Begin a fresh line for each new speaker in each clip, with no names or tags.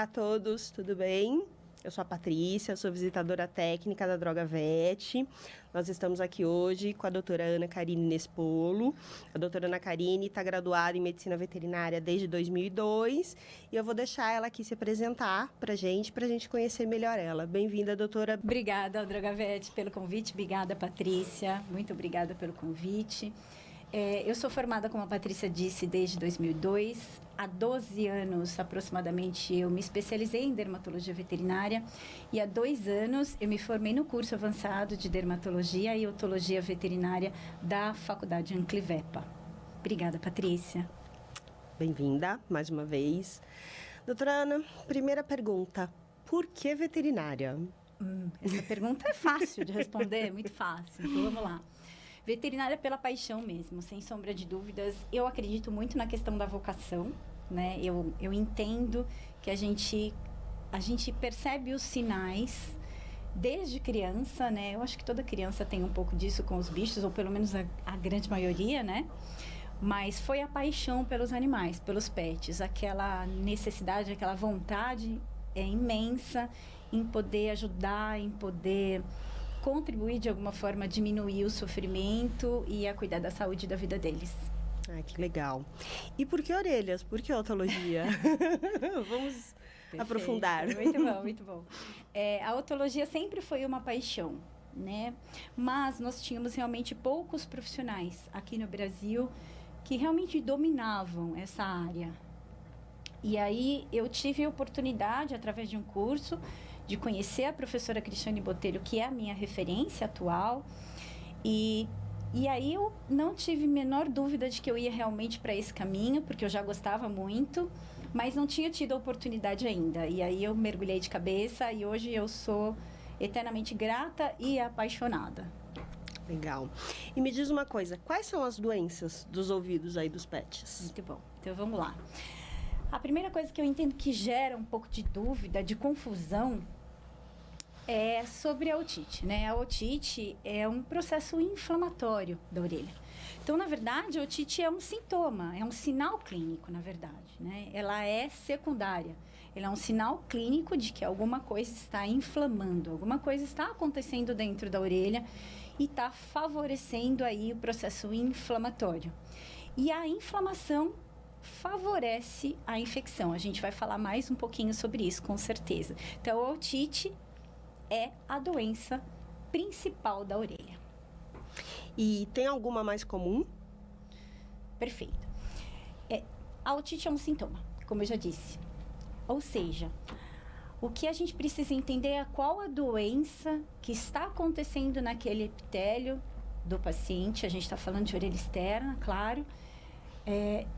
Olá a todos, tudo bem? Eu sou a Patrícia, sou visitadora técnica da Droga Vet. Nós estamos aqui hoje com a doutora Ana Karine Nespolo. A doutora Ana Karine está graduada em Medicina Veterinária desde 2002 e eu vou deixar ela aqui se apresentar para a gente conhecer melhor ela. Bem-vinda, doutora.
Obrigada, Droga Vet, pelo convite. Obrigada, Patrícia. Muito obrigada pelo convite. Eu sou formada, como a Patrícia disse, desde 2002. Há 12 anos, aproximadamente, eu me especializei em dermatologia veterinária e há 2 anos eu me formei no curso avançado de dermatologia e otologia veterinária da Faculdade Anclivepa. Obrigada, Patrícia.
Bem-vinda, mais uma vez. Doutora Ana, primeira pergunta. Por que veterinária?
Essa pergunta é fácil de responder, muito fácil. Então, vamos lá. Veterinária pela paixão mesmo, sem sombra de dúvidas. Eu acredito muito na questão da vocação, né? Eu entendo que a gente percebe os sinais desde criança, né? Eu acho que toda criança tem um pouco disso com os bichos, ou pelo menos a grande maioria, né? Mas foi a paixão pelos animais, pelos pets, aquela necessidade, aquela vontade imensa em poder ajudar, em poder contribuir de alguma forma a diminuir o sofrimento e a cuidar da saúde e da vida deles.
Ah, que legal. E por que orelhas? Por que otologia? Vamos aprofundar.
Muito bom, muito bom. A otologia sempre foi uma paixão, né? Mas nós tínhamos realmente poucos profissionais aqui no Brasil que realmente dominavam essa área. E aí eu tive a oportunidade, através de um curso, de conhecer a professora Cristiane Botelho, que é a minha referência atual. E aí eu não tive a menor dúvida de que eu ia realmente para esse caminho, porque eu já gostava muito, mas não tinha tido a oportunidade ainda. E aí eu mergulhei de cabeça e hoje eu sou eternamente grata e apaixonada.
Legal. E me diz uma coisa, quais são as doenças dos ouvidos aí dos pets?
Muito bom. Então vamos lá. A primeira coisa que eu entendo que gera um pouco de dúvida, de confusão, é sobre a otite, né? A otite é um processo inflamatório da orelha. Então, na verdade, a otite é um sintoma, é um sinal clínico, na verdade, né? Ela é secundária. Ela é um sinal clínico de que alguma coisa está inflamando, alguma coisa está acontecendo dentro da orelha e está favorecendo aí o processo inflamatório. E a inflamação favorece a infecção. A gente vai falar mais um pouquinho sobre isso, com certeza. Então, a otite é a doença principal da orelha.
E tem alguma mais comum?
Perfeito. A otite é um sintoma, como eu já disse. Ou seja, o que a gente precisa entender é qual a doença que está acontecendo naquele epitélio do paciente. A gente está falando de orelha externa, claro.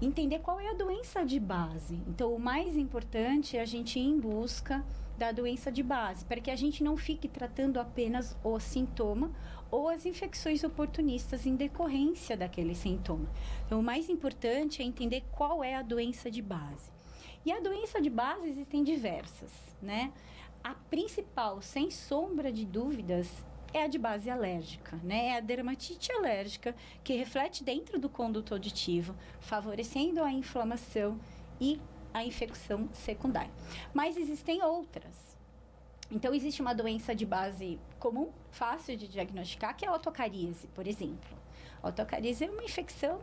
Entender qual é a doença de base. Então, o mais importante é a gente ir em busca da doença de base, para que a gente não fique tratando apenas o sintoma ou as infecções oportunistas em decorrência daquele sintoma. Então, o mais importante é entender qual é a doença de base. E a doença de base existem diversas, né? A principal, sem sombra de dúvidas, é a de base alérgica, né? É a dermatite alérgica que reflete dentro do conduto auditivo, favorecendo a inflamação e a infecção secundária. Mas existem outras. Então, existe uma doença de base comum, fácil de diagnosticar, que é a otocaríase, por exemplo. A otocaríase é uma infecção,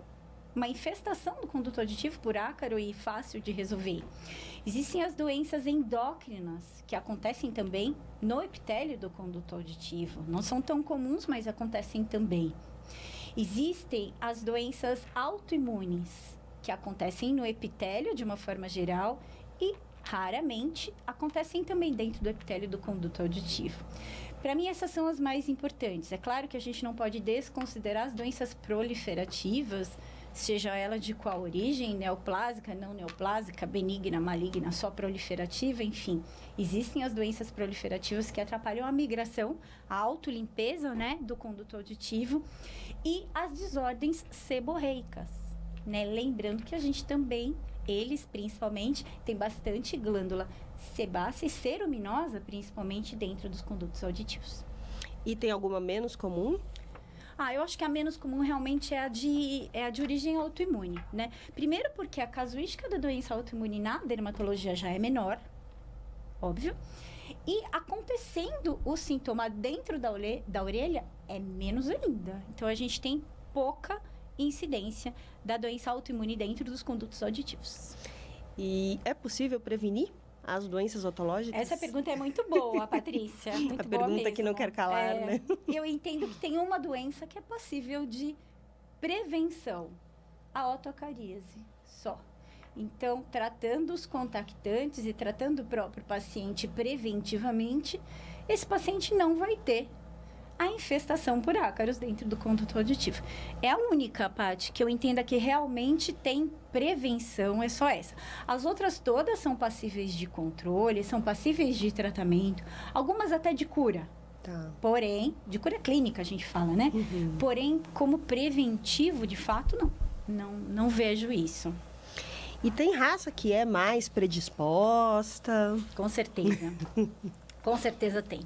uma infestação do conduto auditivo por ácaro e fácil de resolver. Existem as doenças endócrinas, que acontecem também no epitélio do conduto auditivo. Não são tão comuns, mas acontecem também. Existem as doenças autoimunes, que acontecem no epitélio de uma forma geral e raramente acontecem também dentro do epitélio do conduto auditivo. Para mim, essas são as mais importantes. É claro que a gente não pode desconsiderar as doenças proliferativas, seja ela de qual origem, neoplásica, não neoplásica, benigna, maligna, só proliferativa, enfim. Existem as doenças proliferativas que atrapalham a migração, a autolimpeza, né, do conduto auditivo e as desordens seborreicas, né? Lembrando que a gente também, eles principalmente, tem bastante glândula sebácea e ceruminosa, principalmente dentro dos condutos auditivos.
E tem alguma menos comum?
Eu acho que a menos comum realmente é a de origem autoimune, né? Primeiro porque a casuística da doença autoimune na dermatologia já é menor, óbvio. E acontecendo o sintoma dentro da orelha, é menos ainda. Então, a gente tem pouca incidência da doença autoimune dentro dos condutos auditivos.
E é possível prevenir as doenças otológicas?
Essa pergunta é muito boa, Patrícia. Muito
a
boa
pergunta
mesmo.
que não quer calar, né?
Eu entendo que tem uma doença que é passível de prevenção, a otocaríase, só. Então, tratando os contactantes e tratando o próprio paciente preventivamente, esse paciente não vai ter a infestação por ácaros dentro do conduto auditivo. É a única, Paty, que eu entenda que realmente tem prevenção, é só essa. As outras todas são passíveis de controle, são passíveis de tratamento, algumas até de cura.
Tá.
Porém, de cura clínica a gente fala, né? Porém, como preventivo, de fato, não vejo isso.
E tem raça que é mais predisposta?
Com certeza. Com certeza tem.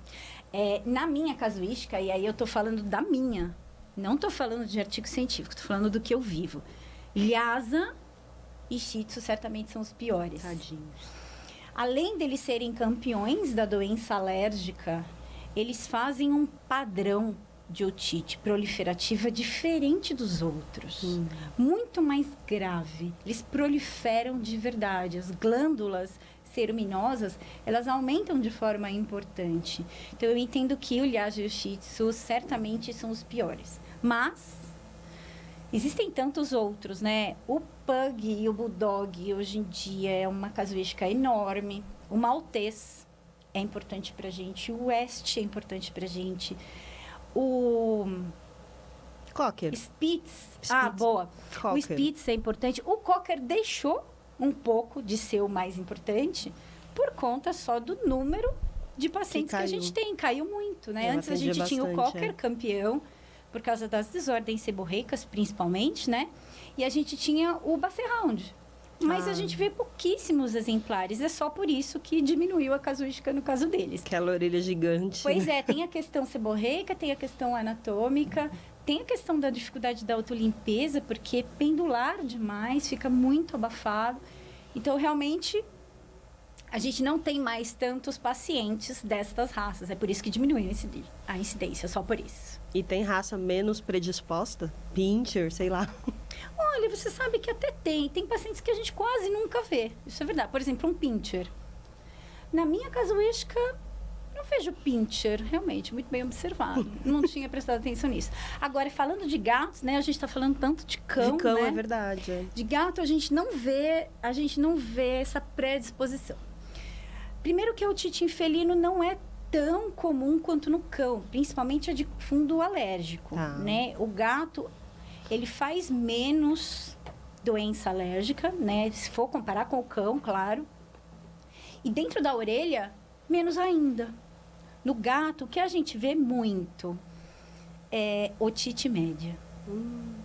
Na minha casuística, e aí eu tô falando da minha, não tô falando de artigo científico, tô falando do que eu vivo. Lhasa e Shih Tzu certamente são os piores.
Tadinhos.
Além deles serem campeões da doença alérgica, eles fazem um padrão de otite proliferativa diferente dos outros. Muito mais grave. Eles proliferam de verdade. As glândulas ceruminosas, elas aumentam de forma importante. Então, eu entendo que o Lhasa e o Shih Tzu certamente são os piores. Mas, existem tantos outros, né? O Pug e o Bulldog, hoje em dia, é uma casuística enorme. O Maltês é importante pra gente. O West é importante pra gente. O
Cocker.
Spitz. Ah, boa.
Cocker.
O Spitz é importante. O Cocker deixou um pouco de ser o mais importante por conta só do número de pacientes que a gente tem. Caiu muito, né? Antes a gente tinha o Cocker campeão, por causa das desordens seborreicas, principalmente, né? E a gente tinha o Basset Hound. Mas a gente vê pouquíssimos exemplares. É só por isso que diminuiu a casuística no caso deles.
Aquela orelha gigante.
Pois é, tem a questão seborreica, tem a questão anatômica, tem a questão da dificuldade da autolimpeza, porque pendular demais, fica muito abafado. Então, realmente, a gente não tem mais tantos pacientes destas raças. É por isso que diminuiu a incidência, só por isso.
E tem raça menos predisposta? Pinscher, sei lá.
Olha, você sabe que até tem. Tem pacientes que a gente quase nunca vê. Isso é verdade. Por exemplo, um Pinscher. Na minha casuística, não vejo Pinscher, realmente, muito bem observado. Não tinha prestado atenção nisso. Agora, falando de gatos, né? A gente está falando tanto de cão,
De cão,
né?
é verdade.
De gato, a gente não vê essa predisposição. Primeiro que a otite em felino não é tão comum quanto no cão, principalmente a de fundo alérgico, né? O gato, ele faz menos doença alérgica, né? Se for comparar com o cão, claro. E dentro da orelha, menos ainda. No gato, o que a gente vê muito é otite média.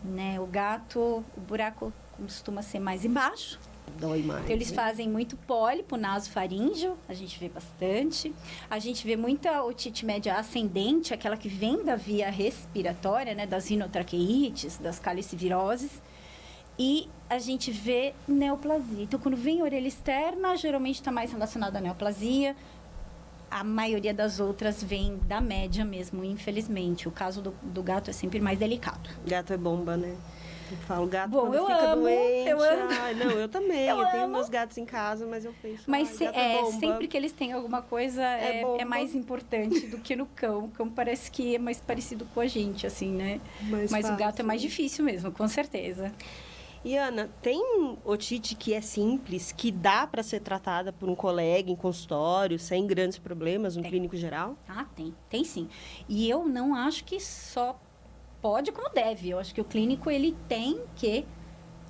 Né? O gato, o buraco costuma ser mais embaixo.
Dói mais.
Então, eles fazem muito pólipo nasofaríngeo, a gente vê bastante. A gente vê muita otite média ascendente, aquela que vem da via respiratória, né? Das rinotraqueites, das caliciviroses. E a gente vê neoplasia. Então, quando vem orelha externa, geralmente está mais relacionada à neoplasia. A maioria das outras vem da média mesmo, infelizmente. O caso do gato é sempre mais delicado.
Gato é bomba, né? Eu falo, gato
Bom,
quando
eu
fica
amo,
doente.
eu amo.
Ai, não, eu também. Eu tenho
amo.
meus gatos em casa, mas eu penso,
Mas
gato é bomba.
sempre que eles têm alguma coisa, é mais importante do que no cão. O cão parece que é mais parecido com a gente, assim, né? Mas o gato é mais difícil mesmo, com certeza.
E, Ana, tem otite que é simples, que dá para ser tratada por um colega em consultório, sem grandes problemas, no clínico geral?
Ah, tem sim. E eu não acho que só pode como deve. Eu acho que o clínico, ele tem que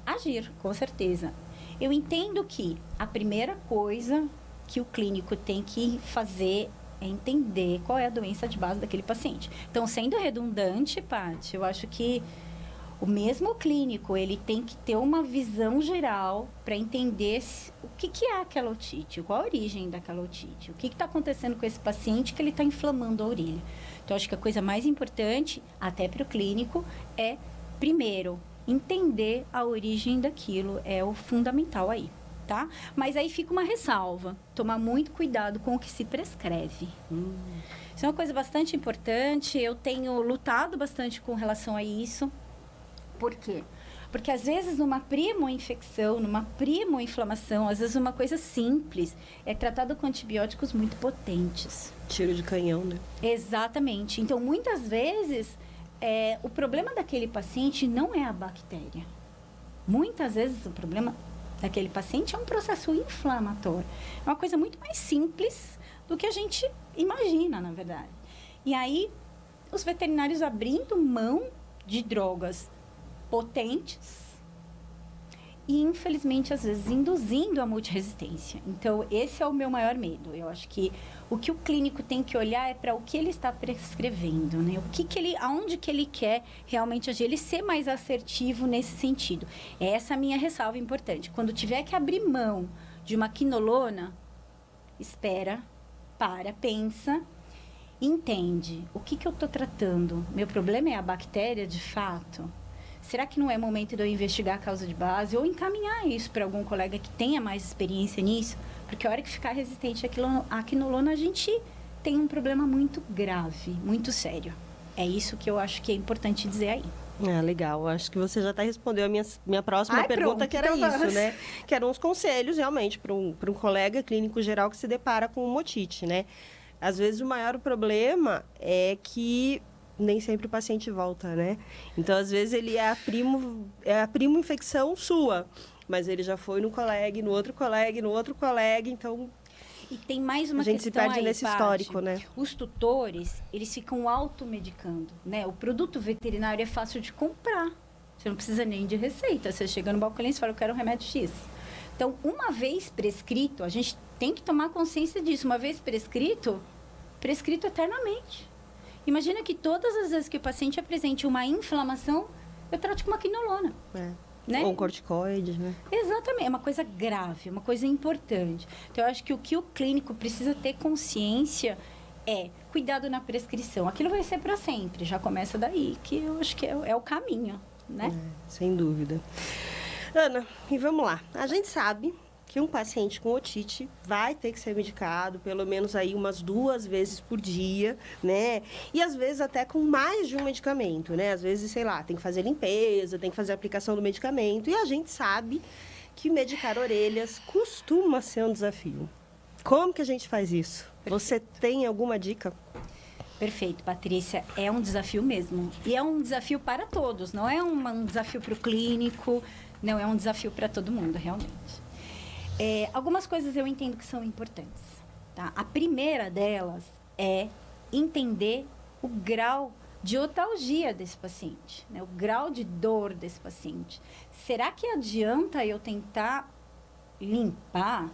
agir, com certeza. Eu entendo que a primeira coisa que o clínico tem que fazer é entender qual é a doença de base daquele paciente. Então, sendo redundante, Paty, eu acho que o mesmo clínico, ele tem que ter uma visão geral para entender o que é aquela otite, qual a origem daquela otite, o que está acontecendo com esse paciente que ele está inflamando a orelha. Então, acho que a coisa mais importante, até para o clínico, é, primeiro, entender a origem daquilo, é o fundamental aí. tá? Mas aí fica uma ressalva. Tomar muito cuidado com o que se prescreve. Isso é uma coisa bastante importante. Eu tenho lutado bastante com relação a isso. Por quê? Porque às vezes numa primo-infecção, numa primo-inflamação, às vezes uma coisa simples é tratada com antibióticos muito potentes.
Tiro de canhão, né?
Exatamente. Então, muitas vezes, o problema daquele paciente não é a bactéria. Muitas vezes o problema daquele paciente é um processo inflamatório. É uma coisa muito mais simples do que a gente imagina, na verdade. E aí, os veterinários abrindo mão de drogas potentes e, infelizmente, às vezes, induzindo a multiresistência. Então, esse é o meu maior medo. Eu acho que o que o clínico tem que olhar é para o que ele está prescrevendo, né? Aonde que ele quer realmente agir, ele ser mais assertivo nesse sentido. Essa é a minha ressalva importante. Quando tiver que abrir mão de uma quinolona, espera, pensa, entende. O que eu estou tratando? Meu problema é a bactéria, de fato? Será que não é momento de eu investigar a causa de base ou encaminhar isso para algum colega que tenha mais experiência nisso? Porque a hora que ficar resistente à quinolona, a gente tem um problema muito grave, muito sério. É isso que eu acho que é importante dizer aí.
Legal. Acho que você já até respondeu a minha próxima pergunta,
pronto,
que era
então
isso,
vamos.
né? Que eram os conselhos, realmente, para um colega clínico geral que se depara com uma otite, né? Às vezes, o maior problema é que nem sempre o paciente volta, né? Então, às vezes, ele é a primo infecção sua, mas ele já foi no colega, no outro colega, então
E tem mais uma
a gente se
questão
perde
aí,
nesse
Paty.
histórico, né?
Os tutores, eles ficam automedicando, né? O produto veterinário é fácil de comprar. Você não precisa nem de receita. Você chega no balconista e fala, eu quero um remédio X. Então, uma vez prescrito, a gente tem que tomar consciência disso. Uma vez prescrito eternamente. Imagina que todas as vezes que o paciente apresente uma inflamação, eu trato com uma quinolona. Né?
Ou um corticoide, né?
Exatamente, é uma coisa grave, uma coisa importante. Então, eu acho que o que o clínico precisa ter consciência é cuidado na prescrição. Aquilo vai ser para sempre, já começa daí, que eu acho que é o caminho, né?
Sem dúvida. Ana, e vamos lá. A gente sabe que um paciente com otite vai ter que ser medicado pelo menos aí umas 2 vezes por dia, né? E às vezes até com mais de um medicamento, né? Às vezes, sei lá, tem que fazer limpeza, tem que fazer a aplicação do medicamento. E a gente sabe que medicar orelhas costuma ser um desafio. Como que a gente faz isso? Você tem alguma dica?
Perfeito, Patrícia. É um desafio mesmo. E é um desafio para todos. Não é um desafio para o clínico, não é um desafio para todo mundo, realmente. Algumas coisas eu entendo que são importantes. Tá? A primeira delas é entender o grau de otalgia desse paciente, né? O grau de dor desse paciente. Será que adianta eu tentar limpar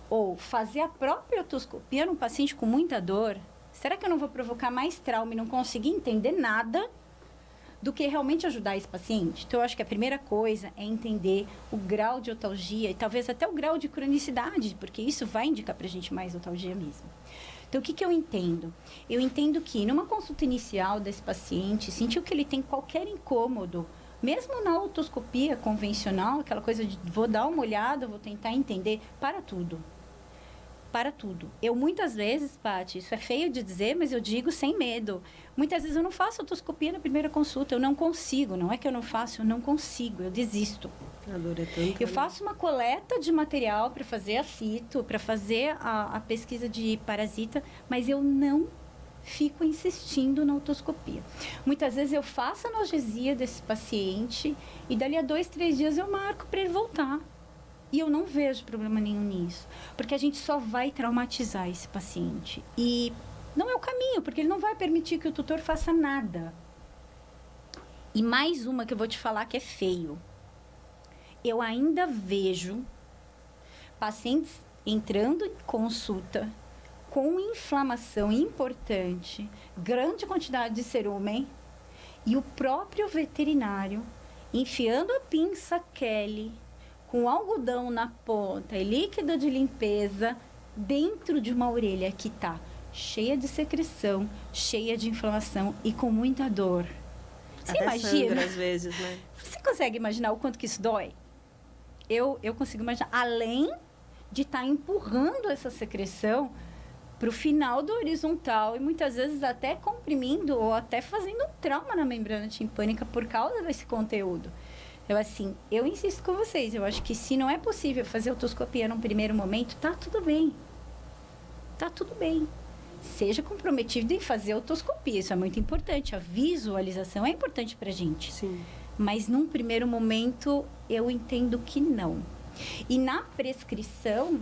ou fazer a própria otoscopia num paciente com muita dor? Será que eu não vou provocar mais trauma e não conseguir entender nada do que realmente ajudar esse paciente? Então, eu acho que a primeira coisa é entender o grau de otalgia e talvez até o grau de cronicidade, porque isso vai indicar para a gente mais otalgia mesmo. Então, o que eu entendo? Eu entendo que numa consulta inicial desse paciente, sentiu que ele tem qualquer incômodo, mesmo na otoscopia convencional, aquela coisa de vou dar uma olhada, vou tentar entender, para tudo. Para tudo. Eu muitas vezes, Paty, isso é feio de dizer, mas eu digo sem medo. Muitas vezes eu não faço otoscopia na primeira consulta, eu não consigo. Não é que eu não faço, eu não consigo, eu desisto.
A dor é tanta,
Eu faço uma coleta de material para fazer a fito, para fazer a pesquisa de parasita, mas eu não fico insistindo na otoscopia. Muitas vezes eu faço a analgesia desse paciente e dali a 2, 3 dias eu marco para ele voltar. E eu não vejo problema nenhum nisso, porque a gente só vai traumatizar esse paciente. E não é o caminho, porque ele não vai permitir que o tutor faça nada. E mais uma que eu vou te falar que é feio. Eu ainda vejo pacientes entrando em consulta com inflamação importante, grande quantidade de cerumen, e o próprio veterinário enfiando a pinça Kelly com algodão na ponta e líquido de limpeza dentro de uma orelha que está cheia de secreção, cheia de inflamação e com muita dor. Você
Até
imagina?
sangra às vezes, né?
Você consegue imaginar o quanto que isso dói? eu consigo imaginar, além de estar empurrando essa secreção para o final do horizontal e muitas vezes até comprimindo ou até fazendo um trauma na membrana timpânica por causa desse conteúdo. Então, assim, eu insisto com vocês, eu acho que se não é possível fazer otoscopia num primeiro momento, tá tudo bem. Tá tudo bem. Seja comprometido em fazer otoscopia, isso é muito importante. A visualização é importante pra gente.
Sim.
Mas num primeiro momento, eu entendo que não. E na prescrição,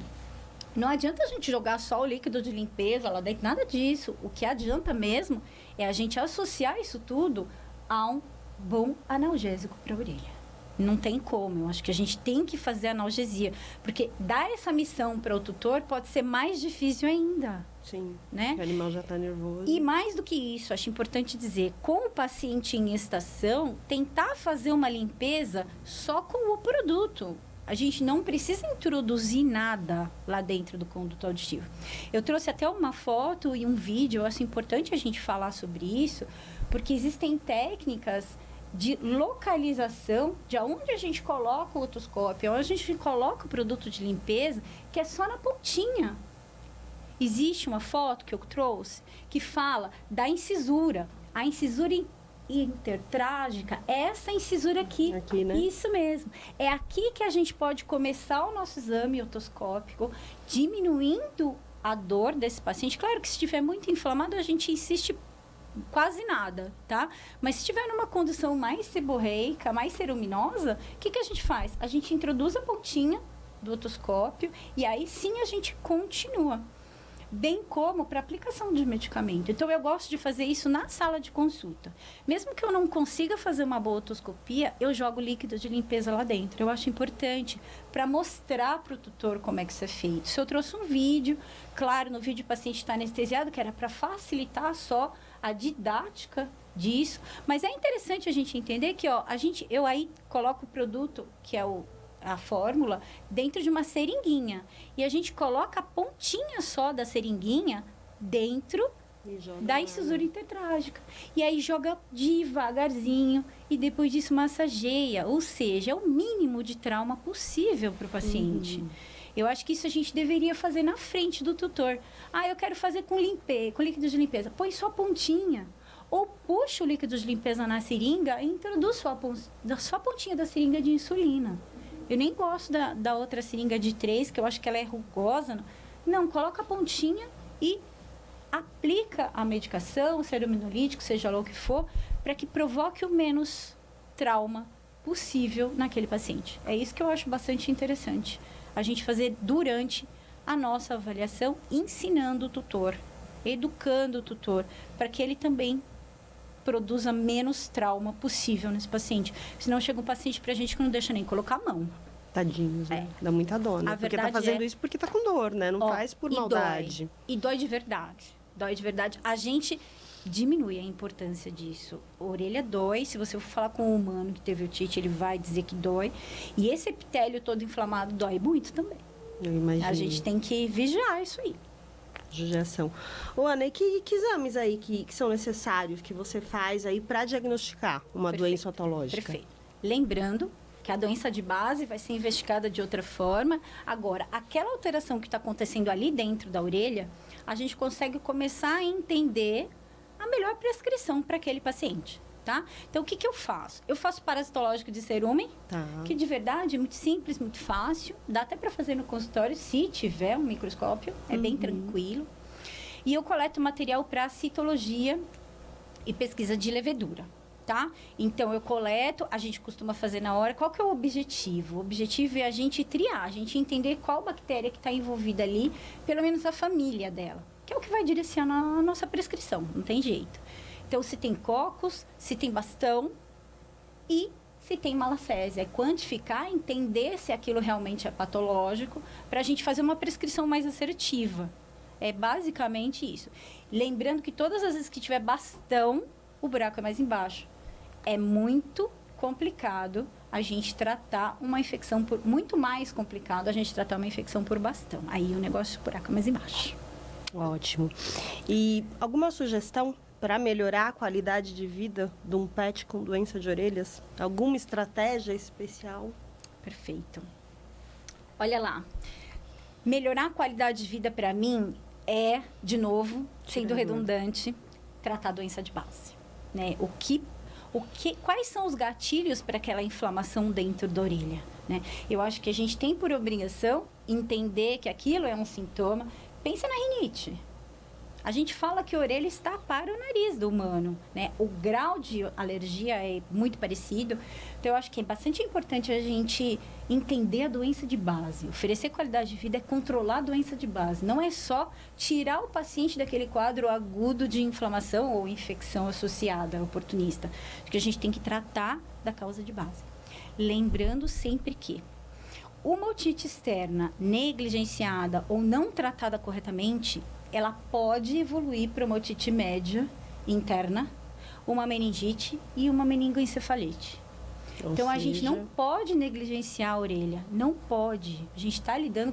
não adianta a gente jogar só o líquido de limpeza lá dentro, nada disso. O que adianta mesmo é a gente associar isso tudo a um bom analgésico para a orelha. Não tem como, eu acho que a gente tem que fazer analgesia, porque dar essa missão para o tutor pode ser mais difícil ainda.
Sim,
né?
O animal já está nervoso.
E mais do que isso, acho importante dizer, com o paciente em estação, tentar fazer uma limpeza só com o produto. A gente não precisa introduzir nada lá dentro do conduto auditivo. Eu trouxe até uma foto e um vídeo, eu acho importante a gente falar sobre isso, porque existem técnicas de localização de onde a gente coloca o otoscópio, onde a gente coloca o produto de limpeza, que é só na pontinha. Existe uma foto que eu trouxe que fala da incisura. A incisura intertrágica é essa incisura aqui.
Aqui, né?
Isso mesmo. É aqui que a gente pode começar o nosso exame otoscópico, diminuindo a dor desse paciente. Claro que se estiver muito inflamado, a gente insiste quase nada, tá? Mas se estiver numa condição mais seborreica, mais ceruminosa, o que a gente faz? A gente introduz a pontinha do otoscópio e aí sim a gente continua. Bem como para aplicação de medicamento. Então, eu gosto de fazer isso na sala de consulta. Mesmo que eu não consiga fazer uma boa otoscopia, eu jogo líquido de limpeza lá dentro. Eu acho importante para mostrar para o tutor como é que isso é feito. Se eu trouxe um vídeo, claro, no vídeo o paciente está anestesiado, que era para facilitar só a didática disso. Mas é interessante a gente entender que, ó, eu aí coloco o produto, que é a fórmula, dentro de uma seringuinha. E a gente coloca a pontinha só da seringuinha dentro da incisura intertrágica. E aí joga devagarzinho e depois disso massageia. Ou seja, é o mínimo de trauma possível para o paciente. Eu acho que isso a gente deveria fazer na frente do tutor. Ah, eu quero fazer com líquido de limpeza. Põe só a pontinha. Ou puxa o líquido de limpeza na seringa e introduz só a pontinha da seringa de insulina. Eu nem gosto da outra seringa de 3, que eu acho que ela é rugosa. Não, coloca a pontinha e aplica a medicação, o ceruminolítico, seja lá o que for, para que provoque o menos trauma possível naquele paciente. É isso que eu acho bastante interessante. A gente fazer durante a nossa avaliação, ensinando o tutor, educando o tutor, para que ele também produza menos trauma possível nesse paciente. Senão chega um paciente pra gente que não deixa nem colocar a mão.
Tadinhos, né? Dá muita dor, né? Porque tá fazendo isso porque tá com dor, né? Não faz por maldade.
E dói de verdade. Dói de verdade. A gente diminui a importância disso. A orelha dói. Se você for falar com um humano que teve otite, ele vai dizer que dói. E esse epitélio todo inflamado dói muito também.
Eu imagino.
A gente tem que vigiar isso aí.
Judiação. Ô, Ana, e que exames aí que são necessários, que você faz aí para diagnosticar uma doença otológica?
Perfeito. Lembrando que a doença de base vai ser investigada de outra forma. Agora, aquela alteração que está acontecendo ali dentro da orelha, a gente consegue começar a entender a melhor prescrição para aquele paciente, tá? Então, o que eu faço? Eu faço parasitológico de cerumen, que de verdade é muito simples, muito fácil. Dá até para fazer no consultório, se tiver um microscópio, é bem tranquilo. E eu coleto material para citologia e pesquisa de levedura, tá? Então, eu coleto, a gente costuma fazer na hora. Qual que é o objetivo? O objetivo é a gente triar, a gente entender qual bactéria que está envolvida ali, pelo menos a família dela, que é o que vai direcionar a nossa prescrição, não tem jeito. Então, se tem cocos, se tem bastão e se tem malacésia. É quantificar, entender se aquilo realmente é patológico, para a gente fazer uma prescrição mais assertiva. É basicamente isso. Lembrando que todas as vezes que tiver bastão, o buraco é mais embaixo. É muito complicado a gente tratar uma infecção por... Muito mais complicado a gente tratar uma infecção por bastão. Aí o negócio, o buraco é mais embaixo.
Ótimo. E alguma sugestão para melhorar a qualidade de vida de um pet com doença de orelhas? Alguma estratégia especial?
Perfeito. Olha lá, melhorar a qualidade de vida para mim é, de novo, sendo redundante, tratar a doença de base, né? Quais são os gatilhos para aquela inflamação dentro da orelha, né? Eu acho que a gente tem por obrigação entender que aquilo é um sintoma. Pensa na rinite. A gente fala que a orelha está para o nariz do humano, né? O grau de alergia é muito parecido. Então, eu acho que é bastante importante a gente entender a doença de base. Oferecer qualidade de vida é controlar a doença de base. Não é só tirar o paciente daquele quadro agudo de inflamação ou infecção associada, oportunista. Acho que a gente tem que tratar da causa de base. Lembrando sempre que uma otite externa negligenciada ou não tratada corretamente, ela pode evoluir para uma otite média interna, uma meningite e uma meningoencefalite. Então, a gente não pode negligenciar a orelha. Não pode. A gente está lidando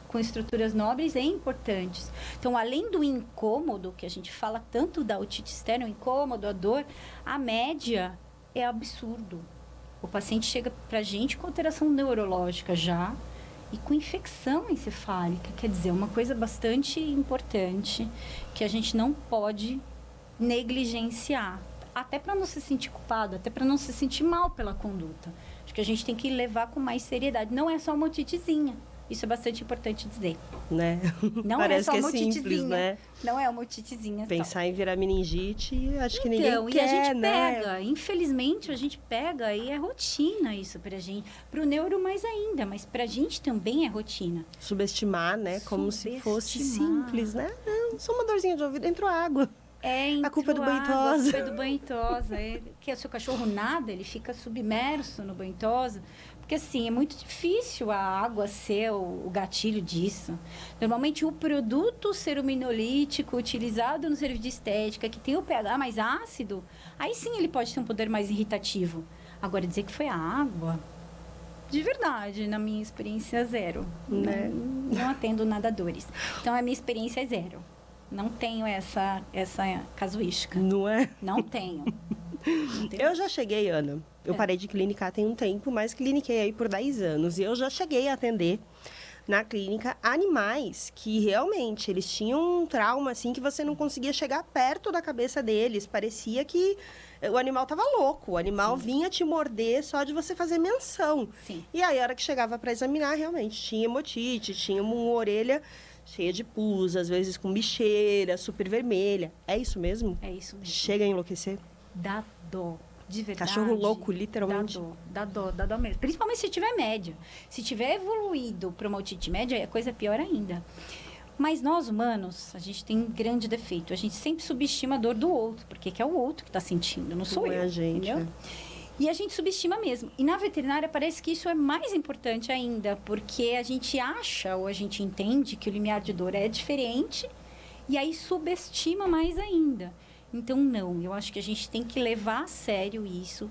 com estruturas nobres e importantes. Então, além do incômodo, que a gente fala tanto da otite externa, o incômodo, a dor, a média é absurdo. O paciente chega para a gente com alteração neurológica já, e com infecção encefálica, quer dizer, uma coisa bastante importante que a gente não pode negligenciar, até para não se sentir culpado, até para não se sentir mal pela conduta. Acho que a gente tem que levar com mais seriedade. Não é só uma otitezinha. Isso é bastante importante dizer.
Né?
Não
Parece
é só uma
que é simples,
otitezinha.
né?
Não é uma otitezinha.
Pensar em virar meningite, acho que
então,
ninguém quer,
e a gente
né?
pega, infelizmente a gente pega e é rotina isso pra gente. Pro neuro mais ainda, mas pra gente também é rotina.
Subestimar, né? Como se fosse
Subestimar.
simples, né? Não, só uma dorzinha de ouvido, entrou água.
A
culpa é do banho
água,
tosa.
A culpa é do banho tosa. Que o seu cachorro nada, ele fica submerso no banho tosa. Porque, assim, é muito difícil a água ser o gatilho disso. Normalmente, o produto ceruminolítico utilizado no serviço de estética, que tem o pH mais ácido, aí sim ele pode ter um poder mais irritativo. Agora, dizer que foi a água, de verdade, na minha experiência, zero.
Né?
Não atendo nadadores. Então, a minha experiência é zero. Não tenho essa casuística.
Não é?
Não tenho.
Eu já cheguei, Ana. Eu parei de clinicar tem um tempo, mas cliniquei aí por 10 anos. E eu já cheguei a atender na clínica animais que realmente eles tinham um trauma assim que você não conseguia chegar perto da cabeça deles. Parecia que o animal estava louco. O animal vinha te morder só de você fazer menção.
Sim.
E aí, a hora que chegava para examinar, realmente tinha hemotite, tinha uma orelha cheia de pus, às vezes com bicheira, super vermelha. É isso mesmo?
É isso mesmo.
Chega a enlouquecer?
Dá dó. De verdade.
Cachorro louco, literalmente.
Dá dó mesmo. Principalmente se tiver média. Se tiver evoluído para uma otite média, a coisa é pior ainda. Mas nós, humanos, a gente tem um grande defeito. A gente sempre subestima a dor do outro, porque é o outro que está sentindo, não sou eu.
A gente,
entendeu? E a gente subestima mesmo. E na veterinária parece que isso é mais importante ainda, porque a gente acha ou a gente entende que o limiar de dor é diferente e aí subestima mais ainda. Então, não. Eu acho que a gente tem que levar a sério isso.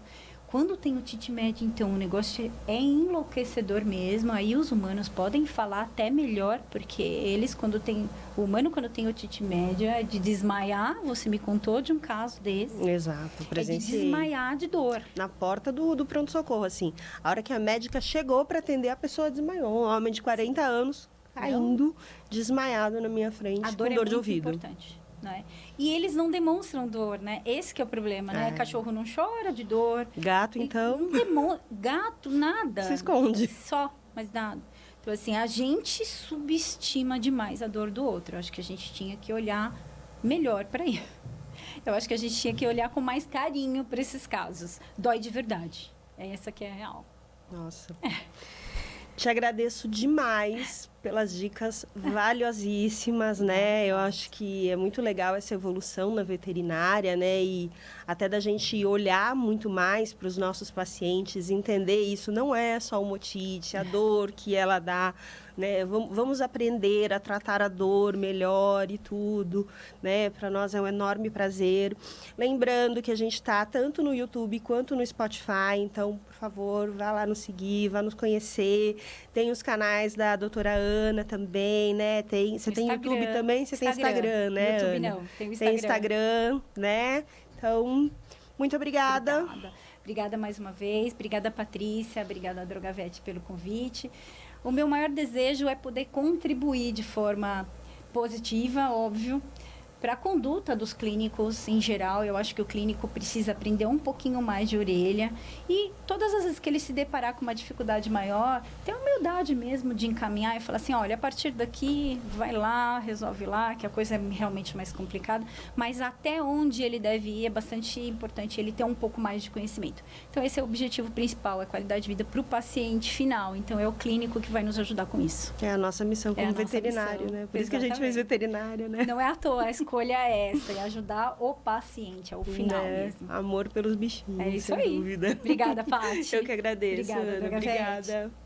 Quando tem otite média, então, o negócio é enlouquecedor mesmo. Aí os humanos podem falar até melhor, porque eles, quando tem... O humano, quando tem otite média, é de desmaiar. Você me contou de um caso desse.
Exato, presenciei.
É de desmaiar de dor.
Na porta do pronto-socorro, assim. A hora que a médica chegou para atender, a pessoa desmaiou. Um homem de 40 anos, caindo, desmaiado na minha frente,
A dor
com
é
dor de
muito
ouvido.
importante. Né? E eles não demonstram dor, né? Esse que é o problema, né? Cachorro não chora de dor.
Gato, então...
Gato, nada.
Se esconde.
Só, mas nada. Então, assim, a gente subestima demais a dor do outro. Eu acho que a gente tinha que olhar melhor para isso. Eu acho que a gente tinha que olhar com mais carinho para esses casos. Dói de verdade. É essa que é a real.
Nossa. Te agradeço demais pelas dicas valiosíssimas, né? Eu acho que é muito legal essa evolução na veterinária, né? E até da gente olhar muito mais para os nossos pacientes, entender isso não é só uma otite, a dor que ela dá, né? Vamos aprender a tratar a dor melhor e tudo, né? Para nós é um enorme prazer. Lembrando que a gente está tanto no YouTube quanto no Spotify, então, por favor, vá lá nos seguir, vá nos conhecer. Tem os canais da doutora Ana também, né? Você tem YouTube também? Você tem Instagram, né,
YouTube
Ana?
não, tem o Instagram.
Tem Instagram, né? Então, muito obrigada.
Obrigada mais uma vez. Obrigada, Patrícia. Obrigada, Drogavete, pelo convite. O meu maior desejo é poder contribuir de forma positiva, óbvio, para a conduta dos clínicos em geral. Eu acho que o clínico precisa aprender um pouquinho mais de orelha e todas as vezes que ele se deparar com uma dificuldade maior, ter a humildade mesmo de encaminhar e falar assim, olha, a partir daqui, vai lá, resolve lá, que a coisa é realmente mais complicada, mas até onde ele deve ir é bastante importante ele ter um pouco mais de conhecimento. Então, esse é o objetivo principal, é qualidade de vida para o paciente final. Então, é o clínico que vai nos ajudar com isso.
É a nossa missão como veterinário, né? Por isso que a gente fez veterinário, né?
Não é à toa, a escolha é essa, é ajudar o paciente, é o final mesmo.
Amor pelos bichinhos,
é isso
sem
aí.
dúvida.
Obrigada, Paty.
Eu que agradeço,
Obrigada,
Ana. Obrigada.